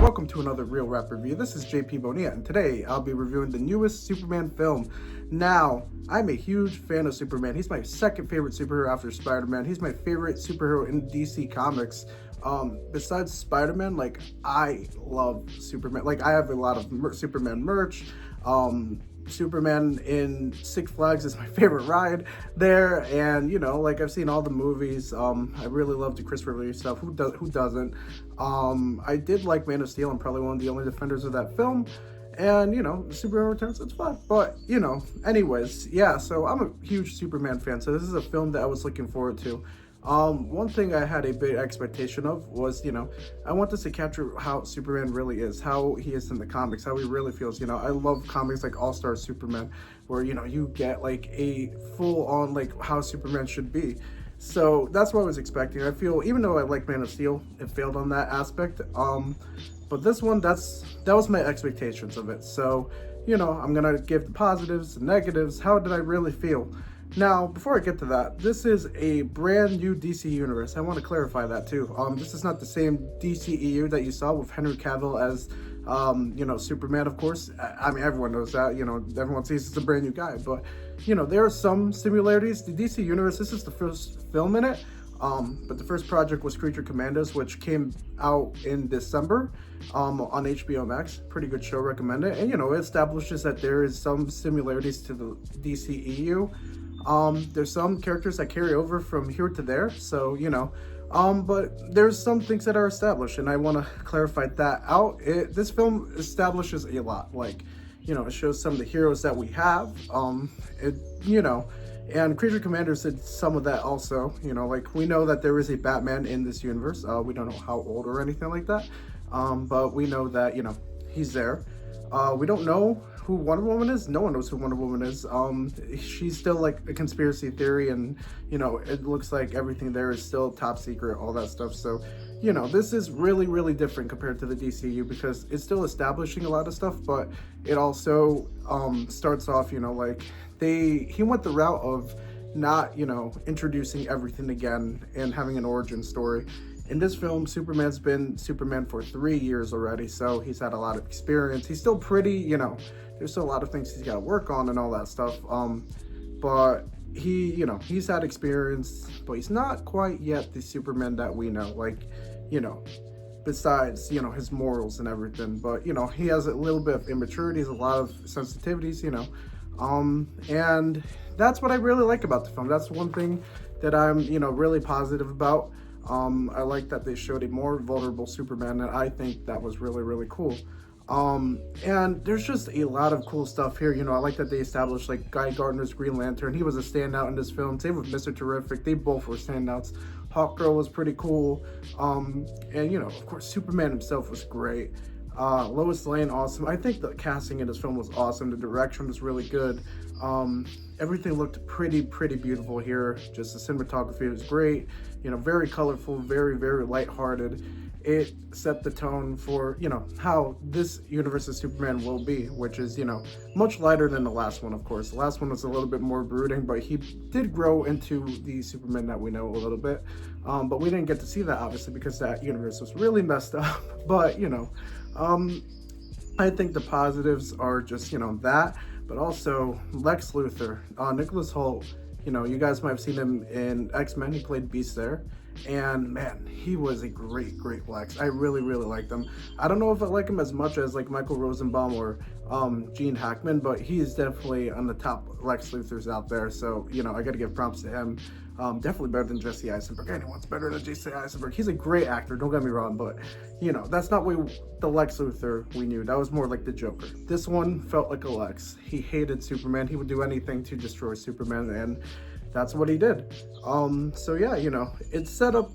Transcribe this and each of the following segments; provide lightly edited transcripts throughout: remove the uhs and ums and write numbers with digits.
welcome to another Real Rap review. This is JP Bonilla, and today I'll be reviewing the newest Superman film. Now, I'm a huge fan of Superman. He's my second favorite superhero after Spider-Man. He's my favorite superhero in DC Comics. Besides Spider-Man, I love Superman. I have a lot of Superman merch. Superman in Six Flags is my favorite ride there, and I've seen all the movies. I really love the Christopher Reeve stuff. Who doesn't? I did like Man of Steel. I'm probably one of the only defenders of that film, and Superman Returns, it's fun. But anyways, yeah. So I'm a huge Superman fan. So this is a film that I was looking forward to. One thing I had a big expectation of was, I want this to capture how Superman really is, how he is in the comics, how he really feels. I love comics like All-Star Superman, where, you get a full-on, how Superman should be. So that's what I was expecting. I feel, even though I like Man of Steel, it failed on that aspect. But this one, that was my expectations of it. So, I'm gonna give the positives, the negatives. How did I really feel? Now, before I get to that, this is a brand new DC universe. I want to clarify that too. This is not the same DCEU that you saw with Henry Cavill as, Superman, of course. I mean, everyone knows that, everyone sees it's a brand new guy, but, there are some similarities. The DC universe, this is the first film in it, but the first project was Creature Commandos, which came out in December, on HBO Max. Pretty good show, recommend it. And, it establishes that there is some similarities to the DCEU. There's some characters that carry over from here to there, so but there's some things that are established, and I want to clarify that out. This film establishes a lot, it shows some of the heroes that we have, and Creature Commanders did some of that also. We know that there is a Batman in this universe. We don't know how old or anything like that, but we know that he's there. We don't know who Wonder Woman is. No one knows who Wonder Woman is. She's still a conspiracy theory, and it looks like everything there is still top secret, all that stuff. So this is really, really different compared to the DCU, because it's still establishing a lot of stuff, but it also starts off, he went the route of not introducing everything again and having an origin story. In this film, Superman's been Superman for 3 years already, so he's had a lot of experience. He's still pretty, there's still a lot of things he's got to work on and all that stuff. But he's had experience, but he's not quite yet the Superman that we know. Besides, his morals and everything. But, he has a little bit of immaturity, a lot of sensitivities, and that's what I really like about the film. That's one thing that I'm, really positive about. I like that they showed a more vulnerable Superman, and I think that was really, really cool. And there's just a lot of cool stuff here. I like that they established Guy Gardner's Green Lantern. He was a standout in this film. Same with Mr. Terrific. They both were standouts. Hawkgirl was pretty cool. And of course, Superman himself was great. Lois Lane, awesome. I think the casting in this film was awesome. The direction was really good. Everything looked pretty beautiful here. Just the cinematography was great. Very colorful, very, very lighthearted. It set the tone for, how this universe of Superman will be, which is, much lighter than the last one, of course. The last one was a little bit more brooding, but he did grow into the Superman that we know a little bit. But we didn't get to see that, obviously, because that universe was really messed up. But, I think the positives are just, that, but also Lex Luthor, Nicholas Hoult. You guys might have seen him in X-Men. He played Beast there. And man, he was a great Lex. I really, really liked him. I don't know if I like him as much as Michael Rosenbaum or Gene Hackman, but he is definitely on the top Lex Luthors out there. So, I got to give props to him. Definitely better than Jesse Eisenberg. Anyone's better than Jesse Eisenberg. He's a great actor, don't get me wrong, but that's not the Lex Luthor we knew. That was more like the Joker. This one felt like a Lex. He hated Superman. He would do anything to destroy Superman, and that's what he did. So yeah, it set up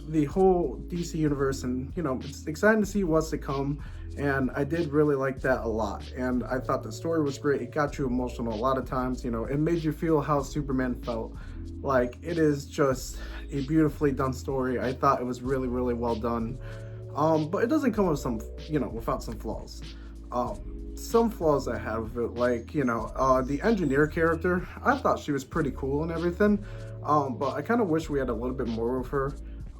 the whole DC universe, and it's exciting to see what's to come. And I did really like that a lot, and I thought the story was great. It got you emotional a lot of times. It made you feel how Superman felt. It is just a beautifully done story. I thought it was really, really well done. But it doesn't come with without some flaws. Some flaws I have with it, the engineer character, I thought she was pretty cool and everything. But I kind of wish we had a little bit more of her.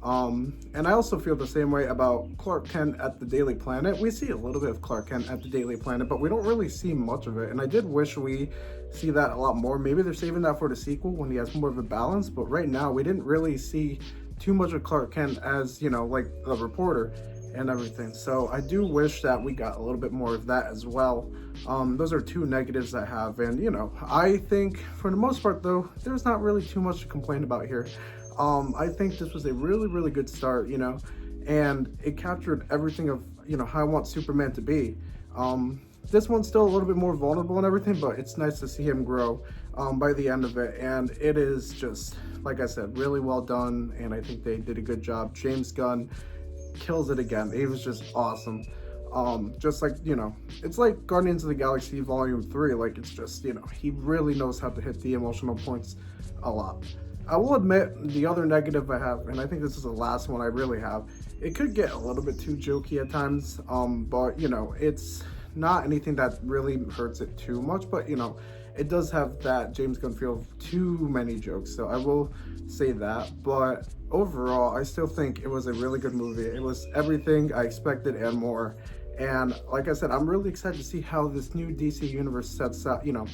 And I also feel the same way about Clark Kent at the Daily Planet. We see a little bit of Clark Kent at the Daily Planet, but we don't really see much of it. And I did wish we see that a lot more. Maybe they're saving that for the sequel when he has more of a balance. But right now, we didn't really see too much of Clark Kent as, you know, like a reporter and everything. So I do wish that we got a little bit more of that as well. Those are two negatives I have. And, you know, I think for the most part, though, there's not really too much to complain about here. I think this was a really, really good start, you know, and it captured everything of, you know, how I want Superman to be. This one's still a little bit more vulnerable and everything, but it's nice to see him grow by the end of it. And it is just, like I said, really well done. And I think they did a good job. James Gunn kills it again. It was just awesome. Just like, you know, it's like Guardians of the Galaxy Volume 3. Like, it's just, you know, he really knows how to hit the emotional points a lot. I will admit the other negative I have, and I think this is the last one I really have, it could get a little bit too jokey at times, but, you know, it's not anything that really hurts it too much, but, you know, it does have that James Gunn feel of too many jokes, so I will say that. But overall, I still think it was a really good movie. It was everything I expected and more. And like I said, I'm really excited to see how this new DC universe sets up, you know,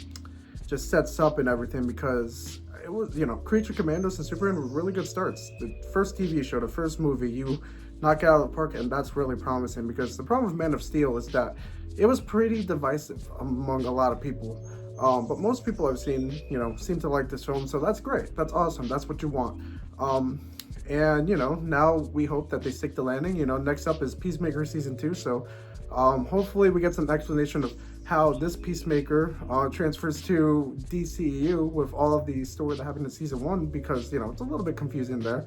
just sets up and everything, because it was, you know, Creature Commandos and Superman were really good starts. The first TV show, the first movie, you knock it out of the park, and that's really promising, because the problem with Man of Steel is that it was pretty divisive among a lot of people. But most people I've seen, you know, seem to like this film, so that's great. That's awesome. That's what you want. And, you know, now we hope that they stick the landing. You know, next up is Peacemaker Season 2, so hopefully we get some explanation of how this Peacemaker transfers to DCEU with all of the story that happened in Season 1, because, you know, it's a little bit confusing there.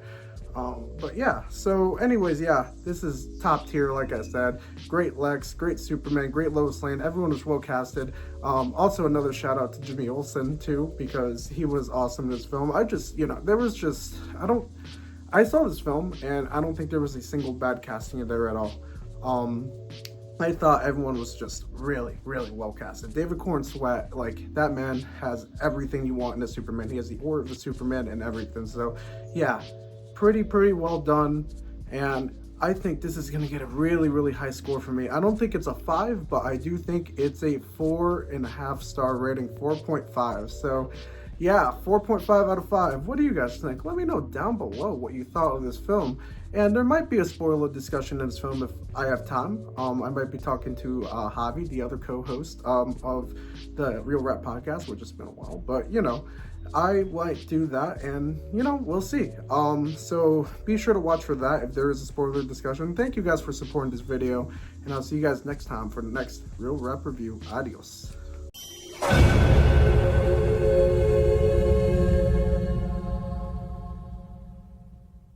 But yeah, so anyways, yeah, this is top tier, like I said. Great Lex, great Superman, great Lois Lane. Everyone was well casted. Also another shout out to Jimmy Olsen too, because he was awesome in this film. I just, you know, there was just, I saw this film and I don't think there was a single bad casting in there at all. I thought everyone was just really, really well casted. David Corn Sweat, like, that man has everything you want in a Superman. He has the aura of a Superman and everything. So yeah, pretty well done. And I think this is gonna get a really, really high score for me. I don't think it's a 5, but I do think it's a 4.5 star rating, 4.5. So yeah, 4.5 out of 5. What do you guys think? Let me know down below what you thought of this film. And there might be a spoiler discussion in this film if I have time. I might be talking to Javi, the other co-host of the Real Rap podcast, which has been a while. But, you know, I might do that, and, you know, we'll see. So be sure to watch for that if there is a spoiler discussion. Thank you guys for supporting this video, and I'll see you guys next time for the next Real Rap review. Adios.